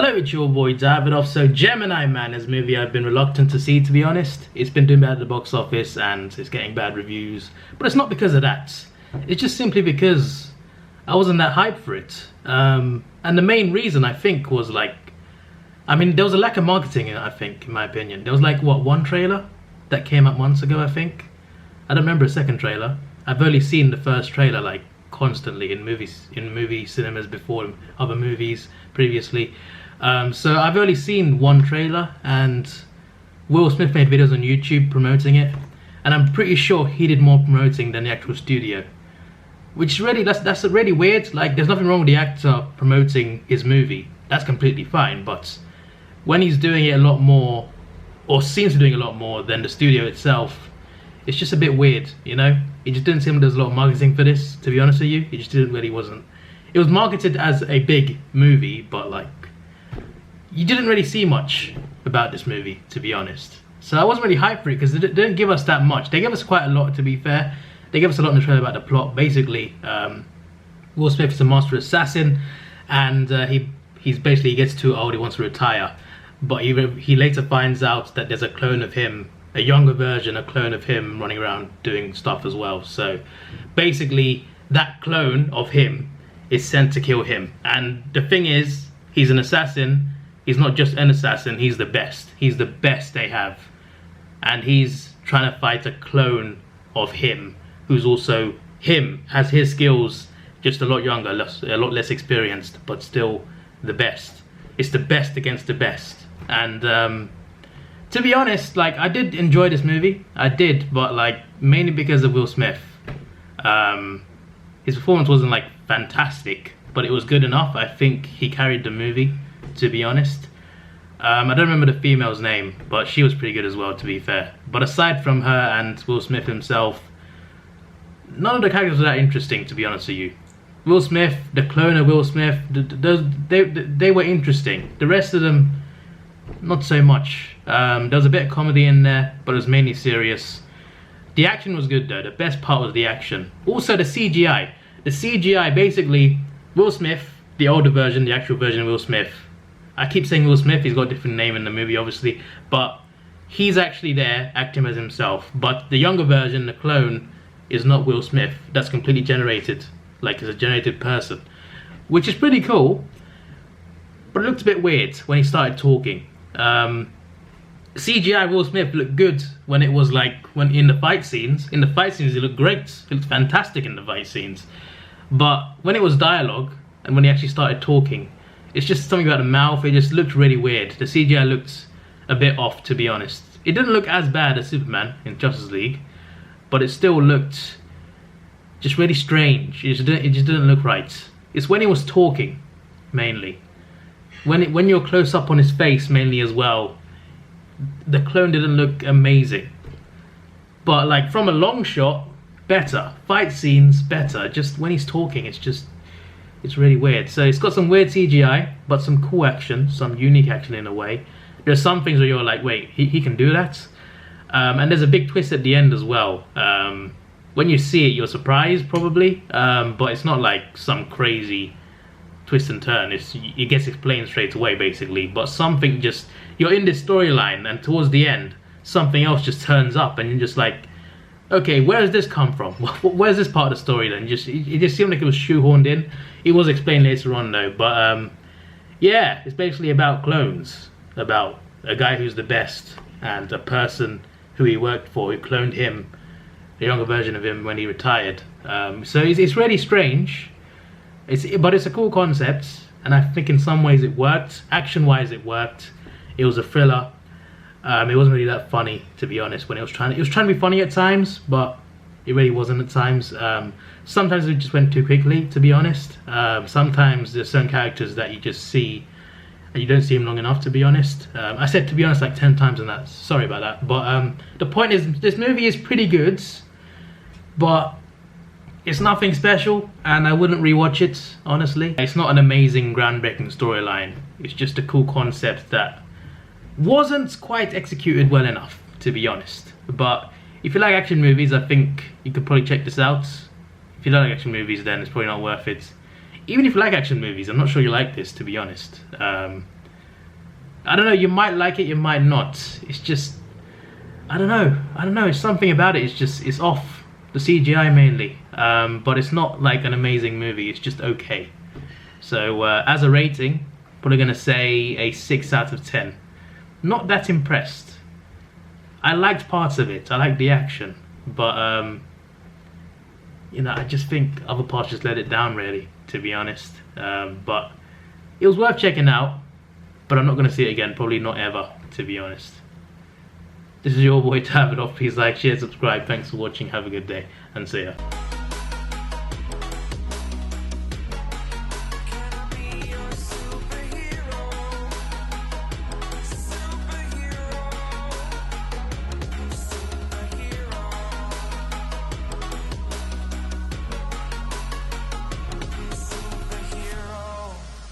Hello, it's your boy Davidoff. So Gemini, man, is a movie I've been reluctant to see, to be honest. It's been doing bad at the box office and it's getting bad reviews. But it's not because of that. It's just simply because I wasn't that hyped for it. And the main reason, I think, was like... I mean, there was a lack of marketing in it, I think, in my opinion. There was like, what, one trailer that came out months ago, I think? I don't remember a second trailer. I've only seen the first trailer, like, constantly in movie cinemas before other movies previously. So I've only seen one trailer, and Will Smith made videos on YouTube promoting it, and I'm pretty sure he did more promoting than the actual studio, which is really that's really weird. Like, there's nothing wrong with the actor promoting his movie, that's completely fine, but when he's doing it a lot more, or seems to be doing a lot more than the studio itself, it's just a bit weird, you know? It just didn't seem like there's a lot of marketing for this, to be honest with you. It just wasn't. It was marketed as a big movie, but like, you didn't really see much about this movie, to be honest. So I wasn't really hyped for it because they didn't give us that much. They gave us quite a lot, to be fair. They gave us a lot in the trailer about the plot. Basically, Will Smith is a master assassin, and he gets too old, he wants to retire. But he later finds out that there's a clone of him, a younger version, a clone of him running around doing stuff as well. So basically, that clone of him is sent to kill him. And the thing is, he's an assassin. He's not just an assassin, he's the best. He's the best they have. And he's trying to fight a clone of him, who's also him, has his skills, just a lot younger, a lot less experienced, but still the best. It's the best against the best. And to be honest, like, I did enjoy this movie. I did, but like, mainly because of Will Smith. His performance wasn't like fantastic, but it was good enough. I think he carried the movie, to be honest. I don't remember the female's name, but she was pretty good as well, to be fair. But aside from her and Will Smith himself, none of the characters were that interesting, to be honest with you. Will Smith, the clone of Will Smith, they were interesting. The rest of them, not so much. There was a bit of comedy in there, but it was mainly serious. The action was good though. The best part was the action. Also the CGI. The CGI, basically, Will Smith, the older version, the actual version of Will Smith. I keep saying Will Smith, he's got a different name in the movie obviously, but he's actually there acting as himself. But the younger version, the clone, is not Will Smith. That's completely generated, like it's a generated person, which is pretty cool, but it looked a bit weird when he started talking. CGI Will Smith looked good when it was like, when in the fight scenes. In the fight scenes, he looked great. He looked fantastic in the fight scenes. But when it was dialogue, and when he actually started talking, it's just something about the mouth, it just looked really weird. The CGI looked a bit off, to be honest. It didn't look as bad as Superman in Justice League, but it still looked just really strange. It just didn't look right. It's when he was talking, mainly. When you're close up on his face, mainly as well, the clone didn't look amazing. But like, from a long shot, better. Fight scenes, better. Just when he's talking, it's really weird. So it's got some weird CGI, but some cool action, some unique action in a way. There's some things where you're like, wait, he can do that? And there's a big twist at the end as well. When you see it, you're surprised, probably. But it's not like some crazy twist and turn. It gets explained straight away, basically. But something just... You're in this storyline, and towards the end, something else just turns up, and you're just like, okay, where does this come from? Where's this part of the story then? It just seemed like it was shoehorned in. It was explained later on though, but yeah, it's basically about clones, about a guy who's the best, and a person who he worked for, who cloned him, a younger version of him when he retired. So it's really strange, but it's a cool concept, and I think in some ways it worked. Action-wise it worked. It was a thriller. It wasn't really that funny, to be honest, when it was trying to be funny at times, but it really wasn't at times. Sometimes it just went too quickly, to be honest. Sometimes there's certain characters that you just see and you don't see them long enough, to be honest. I said to be honest like 10 times in that, sorry about that. But the point is, this movie is pretty good, but it's nothing special, and I wouldn't rewatch it, honestly. It's not an amazing, groundbreaking storyline. It's just a cool concept that wasn't quite executed well enough, to be honest. But if you like action movies, I think you could probably check this out. If you don't like action movies, then it's probably not worth it. Even if you like action movies, I'm not sure you like this, to be honest. I don't know, you might like it, you might not. It's just, I don't know, it's something about it, it's off. The CGI mainly, but it's not like an amazing movie, it's just okay. So as a rating, probably gonna say a 6 out of 10. Not that impressed. I liked parts of it, I liked the action, but you know, I just think other parts just let it down really, to be honest. But it was worth checking out, but I'm not gonna see it again, probably not ever, to be honest. This is your boy Davidoff. Please like, share, subscribe. Thanks for watching. Have a good day and see ya.